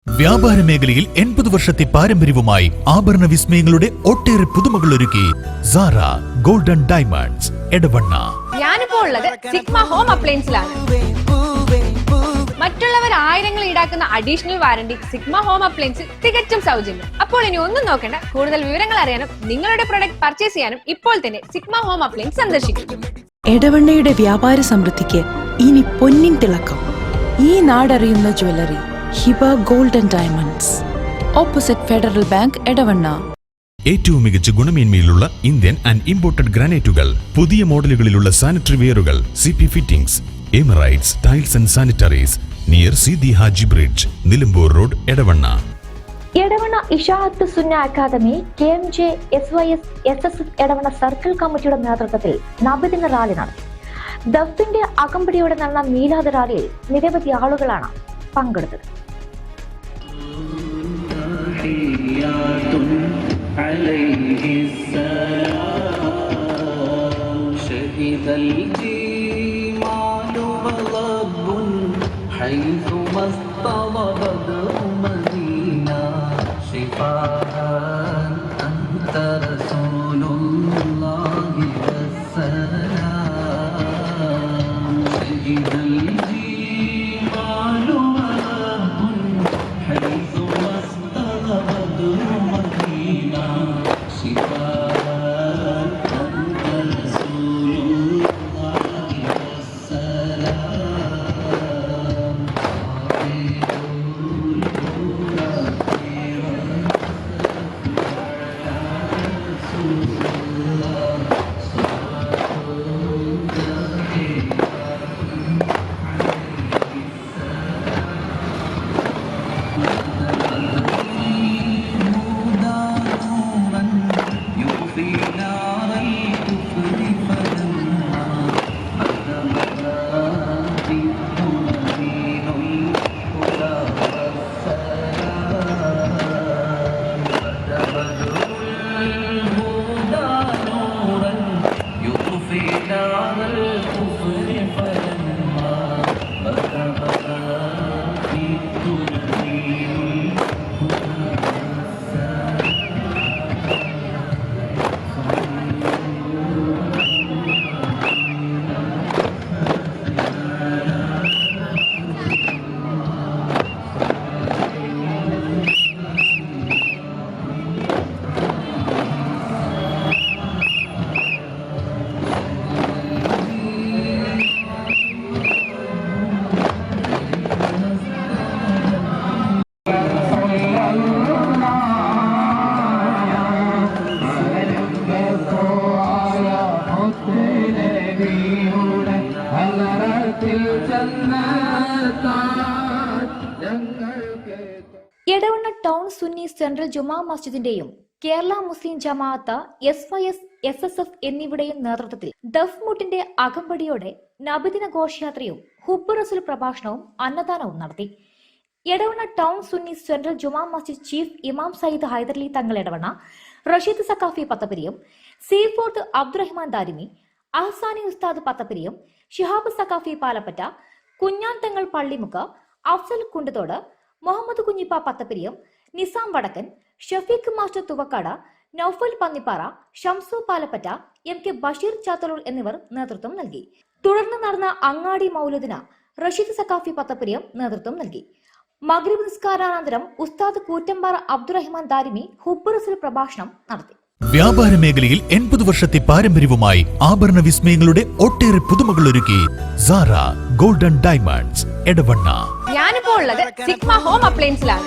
വ്യാപാര മേഖലയിൽ 80 വർഷത്തെ പാരമ്പര്യവുമായി ആഭരണ വിസ്മയങ്ങളുടെ ഒട്ടേറെ പുതുമകൾ ഒരുക്കി സാറ ഗോൾഡൻ ഡയമണ്ട്സ് എടവണ്ണ. ഞാനിപ്പോൾ ഉള്ളത് സിഗ്മ ഹോം അപ്ലയൻസിലാണ്. മറ്റുള്ളവർ ആയിരങ്ങൾ ഈടാക്കുന്ന അഡീഷണൽ വാറണ്ടി സിഗ്മ ഹോം അപ്ലയൻസിൽ തികച്ചും സൗജന്യം. അപ്പോൾ ഇനി ഒന്നും നോക്കേണ്ട, കൂടുതൽ വിവരങ്ങൾ അറിയാനും നിങ്ങളുടെ പ്രൊഡക്റ്റ് പർച്ചേസ് ചെയ്യാനും ഇപ്പോൾ തന്നെ സിഗ്മ ഹോം അപ്ലയൻസ് സന്ദർശിക്കും. എടവണ്ണയുടെ വ്യാപാര സമൃദ്ധിക്ക് ഇനി പൊന്നിൻ തിളക്കം. ഈ നാടറിയുന്ന jewellery Hiba golden diamonds, opposite federal bank, Edavanna. ഏറ്റവും മികച്ച ഗുണമേന്മയിലുള്ള ഇന്ത്യൻ ആൻഡ് ഇമ്പോർട്ടഡ് ഗ്രാനൈറ്റുകൾ, പുതിയ മോഡലുകളിലുള്ള സാനിറ്ററി വെയറുകൾ, CP fittings, Emirates tiles and sanitaries, near Seethi Haji bridge, Nilambur road, Edavanna. Edavanna Ishaath Sunna academy KMJ SYS SSF Edavanna circle കമ്മിറ്റിയുടെ നേതൃത്വത്തിൽ നബിദിന റാലി നടത്തി. ദഫിന്റെ അകമ്പടിയോടെ നടന്ന മീലാദ് റാലിയിൽ നിരവധി ആളുകളാണ് പങ്കെടുത്തത്. എടവണ്ണ ടൗൺ സുന്നി സെൻട്രൽ ജുമാ മസ്ജിദിന്റെയും കേരള മുസ്ലിം ജമാഅത്ത് SYS SSF എന്നിവയുടെയും നേതൃത്വത്തിൽ ദഫ് മുട്ടിന്റെ അകമ്പടിയോടെ നബിദിന ഘോഷയാത്രയും ഹുബ്ബ് റസൂൽ പ്രഭാഷണവും അന്നദാനവും നടത്തി. Edavanna town Sunni central Juma Masjid chief ഇമാം സയ്യിദ് ഹൈദരലി തങ്ങൾ എടവണ്ണ, റഷീദ് സക്കാഫി പത്തപ്പിരിയും, സീഫോർത്ത് അബ്ദുറഹ്മാൻ ദാരിമി, അഹ്സാനി ഉസ്താദ് പത്തപ്പിരിയും, ഷിഹാബ് സക്കാഫി പാലപ്പറ്റ, കുഞ്ഞാൻ തങ്ങൾ പള്ളിമുക്ക്, അഫ്സൽ കുണ്ടത്തോട്, മുഹമ്മദ് കുഞ്ഞിപ്പ പത്തപ്പിരിയും, നിസാം വടക്കൻ, ഷഫീഖ് മാസ്റ്റർ തുവക്കാട്, നൌഫൽ പന്നിപ്പാറ, ഷംസു പാലപ്പറ്റ, MK ബഷീർ ചാത്തലൂർ എന്നിവർ നേതൃത്വം നൽകി. തുടർന്ന് നടന്ന അങ്ങാടി മൗലൂദിന് റഷീദ് സക്കാഫി പത്തപ്പിരിയും നേതൃത്വം നൽകി. മഗ്രിബ് നിസ്കാരാനന്തരം ഉസ്താദ് കൂറ്റമ്പാറ അബ്ദുറഹ്മാൻ ദാരിമി ഹുബ്ബ് റസൂൽ പ്രഭാഷണം നടത്തി. വ്യാപാര മേഖലയിൽ 80 വർഷത്തെ പാരമ്പര്യവുമായി ആഭരണ വിസ്മയങ്ങളുടെ ഒട്ടേറെ പുതുമകൾ ഒരുക്കി സാറ ഗോൾഡൻ ഡയമണ്ട്സ് എടവണ്ണ. ഞാനിപ്പോൾ ഉള്ളത് സിഗ്മ ഹോം അപ്ലയൻസിലാണ്.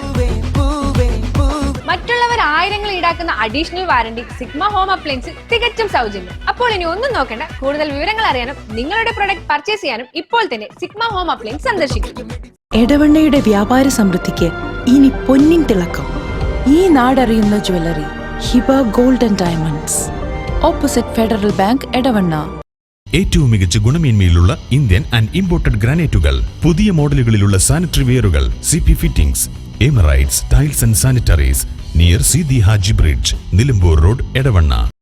മറ്റുള്ളവർ ആയിരങ്ങൾ ഈടാക്കുന്ന അഡീഷണൽ വാറണ്ടി സിഗ്മ ഹോം അപ്ലയൻസിൽ തികച്ചും സൗജന്യം. അപ്പോൾ ഇനി ഒന്നും നോക്കേണ്ട, കൂടുതൽ വിവരങ്ങൾ അറിയാനും നിങ്ങളുടെ പ്രൊഡക്റ്റ് പർച്ചേസ് ചെയ്യാനും ഇപ്പോൾ തന്നെ സിഗ്മ ഹോം അപ്ലയൻസ് സന്ദർശിക്കും. എടവണ്ണയുടെ വ്യാപാര സമൃദ്ധിക്ക് ഇനി പൊന്നിൻ തിളക്കം. ഈ നാടറിയുന്ന jewellery Hiba golden diamonds, opposite federal bank, Edavanna. ഏറ്റവും മികച്ച ഗുണമേന്മയിലുള്ള ഇന്ത്യൻ ആൻഡ് ഇമ്പോർട്ടഡ് ഗ്രാനൈറ്റുകൾ, പുതിയ മോഡലുകളിലുള്ള സാനിറ്ററി വെയറുകൾ, CP fittings, Emirates tiles and sanitaries, near Seethi Haji bridge, Nilambur road, Edavanna.